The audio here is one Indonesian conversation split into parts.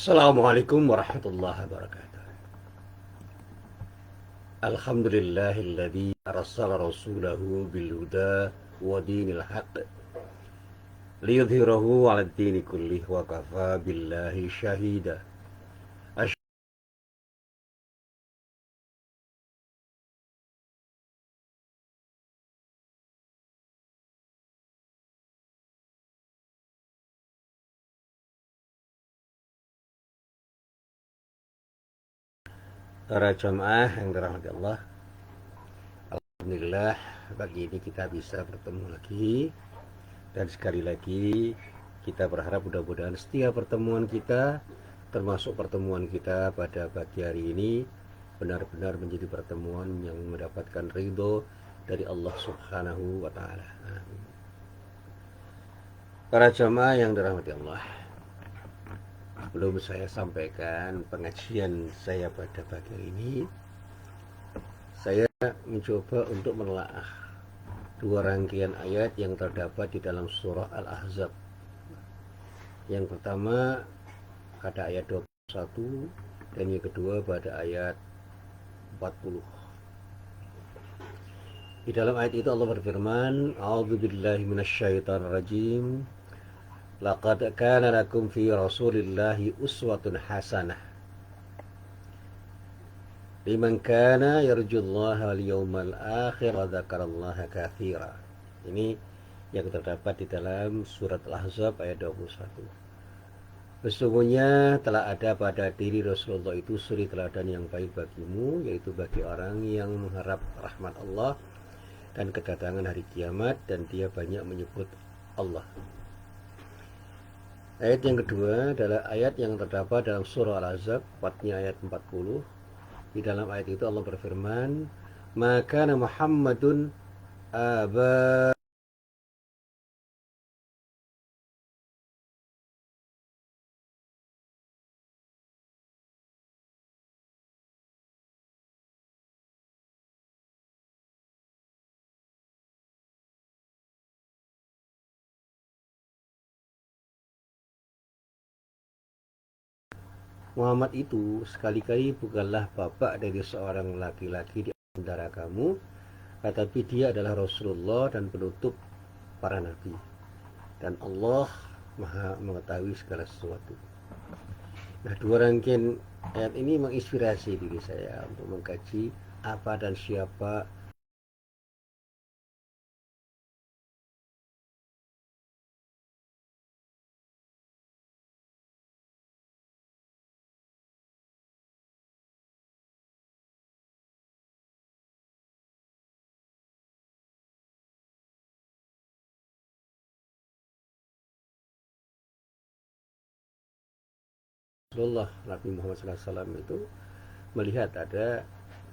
Assalamualaikum warahmatullahi wabarakatuh. Alhamdulillahilladzi arsala rasulahu bil huda wa dinil haqq liyudhhirahu 'alad dini kullih wa kafa billahi syahida. Para jamaah yang dirahmati Allah, alhamdulillah pagi ini kita bisa bertemu lagi, dan sekali lagi kita berharap mudah-mudahan setiap pertemuan kita, termasuk pertemuan kita pada pagi hari ini, benar-benar menjadi pertemuan yang mendapatkan ridho dari Allah Subhanahu wa Ta'ala. Amin. Para jamaah yang dirahmati Allah, sebelum saya sampaikan pengajian saya pada pagi ini, saya mencoba untuk menelaah dua rangkaian ayat yang terdapat di dalam surah Al-Ahzab. Yang pertama pada ayat 21 dan yang kedua pada ayat 40. Di dalam ayat itu Allah berfirman, "A'udzubillahi minasyaitonirrajim. Laqad kana lakum fi Rasulillahi uswatun hasanah liman kana yarjullaha wal yawmal akhir wa dzakarallaha katsira." Ini yang terdapat di dalam surat Al-Ahzab ayat 21. Sesungguhnya telah ada pada diri Rasulullah itu suri teladan yang baik bagimu, yaitu bagi orang yang mengharap rahmat Allah dan kedatangan hari kiamat, dan dia banyak menyebut Allah. Ayat yang kedua adalah ayat yang terdapat dalam surah Al-Ahzab, tepatnya ayat 40. Di dalam ayat itu Allah berfirman, "Maka Muhammadun aba." Muhammad itu sekali-kali bukanlah bapak dari seorang laki-laki di antara kamu, tetapi dia adalah Rasulullah dan penutup para nabi, dan Allah Maha mengetahui segala sesuatu. Nah, dua rangkaian ayat ini menginspirasi diri saya untuk mengkaji apa dan siapa Rasulullah Nabi Muhammad SAW itu, melihat ada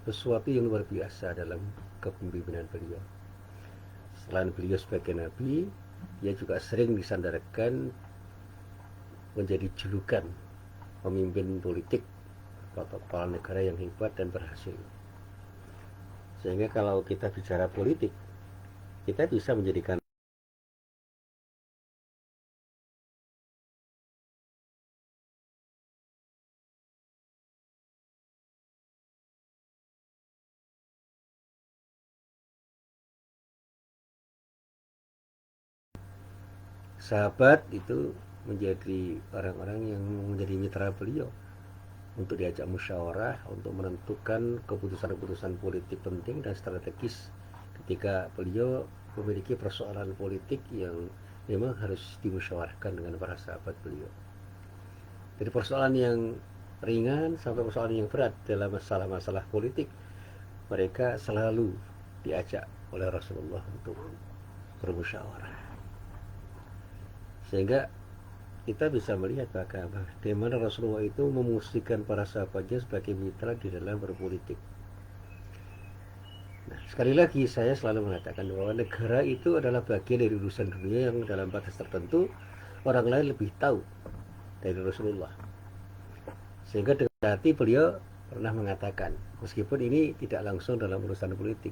sesuatu yang luar biasa dalam kepemimpinan beliau. Selain beliau sebagai nabi, dia juga sering disandarkan menjadi julukan pemimpin politik atau kepala negara yang hebat dan berhasil. Sehingga kalau kita bicara politik, kita bisa menjadikan sahabat itu menjadi orang-orang yang menjadi mitra beliau untuk diajak musyawarah, untuk menentukan keputusan-keputusan politik penting dan strategis ketika beliau memiliki persoalan politik yang memang harus dimusyawarahkan dengan para sahabat beliau. Dari persoalan yang ringan sampai persoalan yang berat dalam masalah-masalah politik, mereka selalu diajak oleh Rasulullah untuk bermusyawarah. Sehingga kita bisa melihat bagaimana Rasulullah itu memungsikan para sahabatnya sebagai mitra di dalam berpolitik. Nah, sekali lagi saya selalu mengatakan bahwa negara itu adalah bagian dari urusan dunia yang dalam batas tertentu orang lain lebih tahu dari Rasulullah. Sehingga dengan hati beliau pernah mengatakan, meskipun ini tidak langsung dalam urusan politik,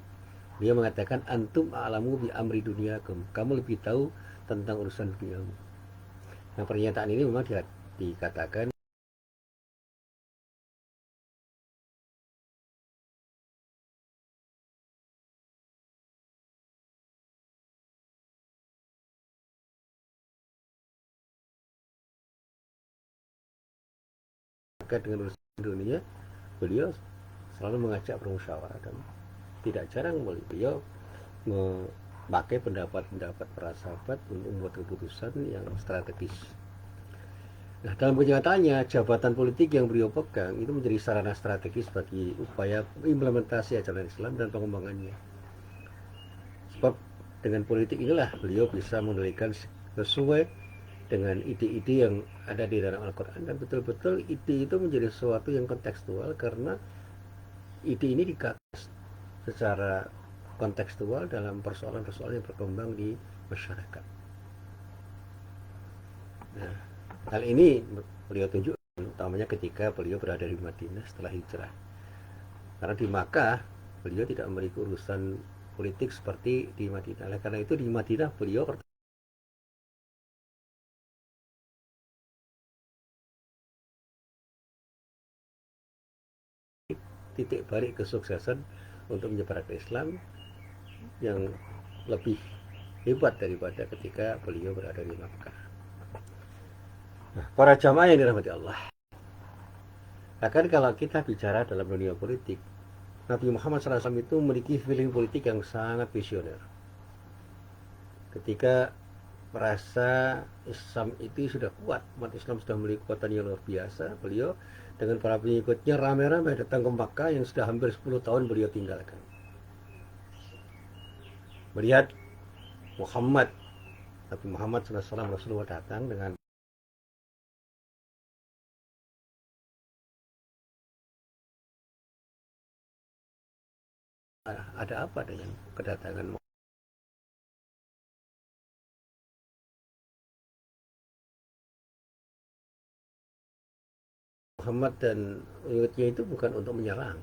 dia mengatakan, "Antum a'lamu bi amri dunyakum." Kamu lebih tahu tentang urusan duniamu. Nah, pernyataan ini memang dikatakan terkait dengan urusan dunia, beliau selalu mengajak bermusyawarah, dan tidak jarang beliau memakai pendapat-pendapat para sahabat untuk membuat keputusan yang strategis. Nah, dalam kenyataannya, jabatan politik yang beliau pegang itu menjadi sarana strategis bagi upaya implementasi ajaran Islam dan pengembangannya. Sebab dengan politik inilah beliau bisa mengendalikan sesuai dengan ide-ide yang ada di dalam Al-Quran, dan betul-betul ide itu menjadi sesuatu yang kontekstual karena ide ini digagas secara kontekstual dalam persoalan-persoalan yang berkembang di masyarakat. Nah, hal ini beliau tunjukkan utamanya ketika beliau berada di Madinah setelah hijrah. Karena di Makkah beliau tidak memiliki urusan politik seperti di Madinah. Oleh karena itu di Madinah beliau titik balik kesuksesan untuk menyebarkan Islam yang lebih hebat daripada ketika beliau berada di Makkah. Nah, para jamaah yang dirahmati Allah, akan kalau kita bicara dalam dunia politik, Nabi Muhammad SAW itu memiliki feeling politik yang sangat visioner. Ketika merasa Islam itu sudah kuat, umat Islam sudah memiliki kekuatan yang luar biasa, beliau dengan para pengikutnya ramai-ramai datang ke Makkah yang sudah hampir 10 tahun beliau tinggalkan. Melihat Nabi Muhammad SAW Rasulullah datang dengan ada apa dengan kedatangan Muhammad dan pengikutnya itu bukan untuk menyerang,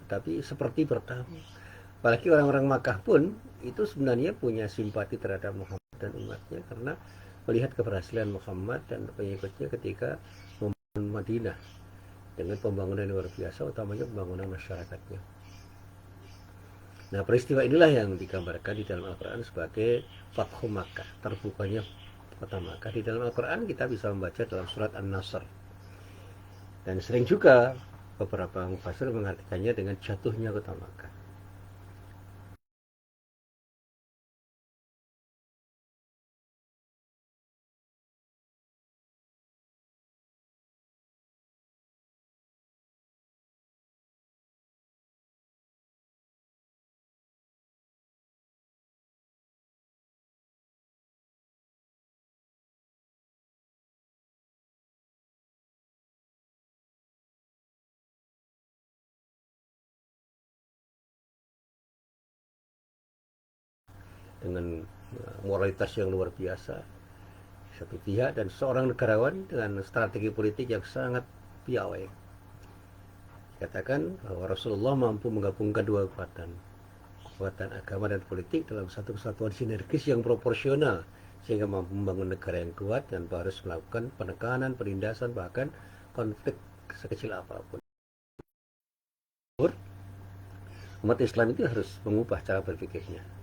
tapi seperti bertamu. Apalagi orang-orang Makkah pun itu sebenarnya punya simpati terhadap Muhammad dan umatnya karena melihat keberhasilan Muhammad dan pengikutnya ketika membangun Madinah dengan pembangunan yang luar biasa, utamanya pembangunan masyarakatnya. Nah, peristiwa inilah yang digambarkan di dalam Al-Quran sebagai Fathu Makkah, terbukanya kota Makkah. Di dalam Al-Quran kita bisa membaca dalam surat An-Nasr. Dan sering juga beberapa mufassir mengartikannya dengan jatuhnya kota Makkah. Dengan moralitas yang luar biasa satu pihak, dan seorang negarawan dengan strategi politik yang sangat piawai. Katakan bahwa Rasulullah mampu menggabungkan dua kekuatan agama dan politik dalam satu kesatuan sinergis yang proporsional, sehingga mampu membangun negara yang kuat dan harus melakukan penekanan, penindasan, bahkan konflik sekecil apapun. Umat Islam itu harus mengubah cara berpikirnya.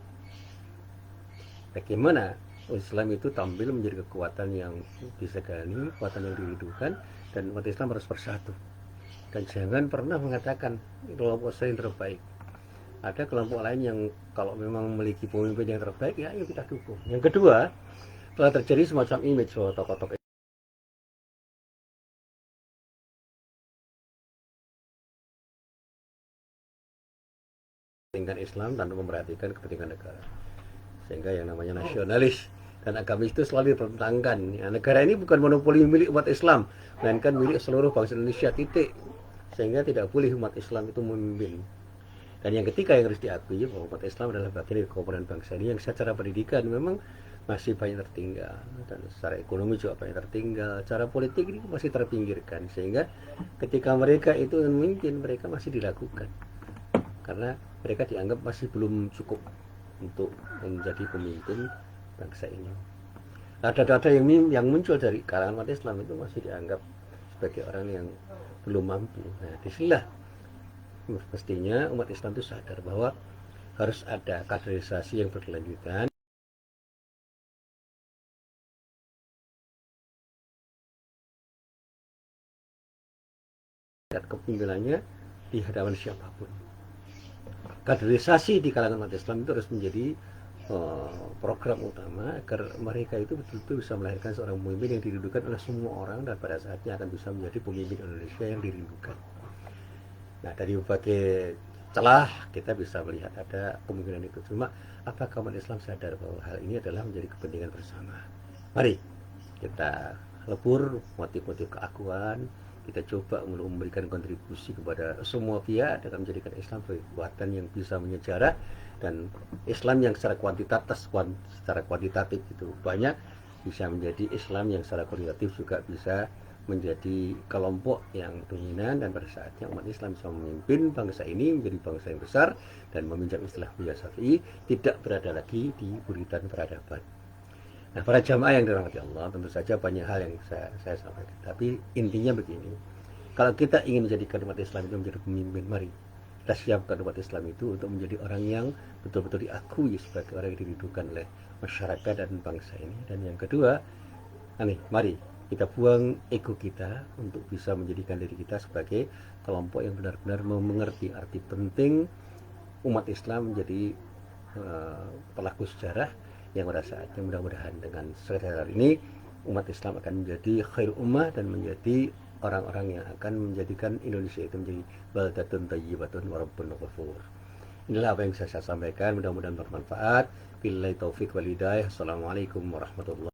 Bagaimana Islam itu tampil menjadi kekuatan yang disegani, kekuatan yang dirindukan, dan umat Islam harus bersatu. Dan jangan pernah mengatakan kelompok saya yang terbaik. Ada kelompok lain yang kalau memang memiliki pemimpin yang terbaik, ya ayo kita dukung. Yang kedua, telah terjadi semacam image bahwa tokoh-tokoh kepentingan Islam tanpa memperhatikan kepentingan negara, sehingga yang namanya nasionalis dan agamis itu selalu dipertentangkan. Ya, negara ini bukan monopoli milik umat Islam, melainkan milik seluruh bangsa Indonesia, titik. Sehingga tidak boleh umat Islam itu memimpin. Dan yang ketiga yang harus diakui bahwa umat Islam adalah bagian dari komponen bangsa ini yang secara pendidikan memang masih banyak tertinggal, dan secara ekonomi juga banyak tertinggal, cara politik ini masih terpinggirkan, sehingga ketika mereka itu memimpin, mereka masih dilakukan karena mereka dianggap masih belum cukup untuk menjadi pemimpin bangsa ini. Data-data yang muncul dari kalangan umat Islam itu masih dianggap sebagai orang yang belum mampu. Nah, disinilah mestinya umat Islam itu sadar bahwa harus ada kaderisasi yang berkelanjutan, pimpinannya di hadapan siapapun. Kaderisasi di kalangan umat Islam itu harus menjadi program utama agar mereka itu betul-betul bisa melahirkan seorang pemimpin yang dirindukan oleh semua orang dan pada saatnya akan bisa menjadi pemimpin Indonesia yang dirindukan. Nah, dari berbagai celah kita bisa melihat ada kemungkinan itu. Cuma apakah umat Islam sadar bahwa hal ini adalah menjadi kepentingan bersama? Mari kita lebur motif-motif keakuan, kita coba memberikan kontribusi kepada semua pihak dengan menjadikan Islam sebagai kekuatan yang bisa menyejarah, dan Islam yang secara kuantitatif itu banyak bisa menjadi Islam yang secara kualitatif juga bisa menjadi kelompok yang dominan, dan pada saatnya umat Islam bisa memimpin bangsa ini menjadi bangsa yang besar dan meminjam istilah Buya Syafi'i, tidak berada lagi di buritan peradaban. Nah, para jamaah yang dirahmati Allah, tentu saja banyak hal yang saya sampaikan. Tapi intinya begini, kalau kita ingin menjadikan umat Islam itu menjadi pemimpin, mari kita siapkan umat Islam itu untuk menjadi orang yang betul-betul diakui sebagai orang yang dirindukan oleh masyarakat dan bangsa ini. Dan yang kedua, mari kita buang ego kita untuk bisa menjadikan diri kita sebagai kelompok yang benar-benar mengerti arti penting umat Islam menjadi pelaku sejarah, yang pada saatnya mudah-mudahan dengan sekedar ini umat Islam akan menjadi khair ummah dan menjadi orang-orang yang akan menjadikan Indonesia itu menjadi baldatun thayyibatun wa rabbun ghafur. Inilah apa yang saya sampaikan, mudah-mudahan bermanfaat. Billahi taufik wal hidayah. Assalamualaikum warahmatullahi wabarakatuh.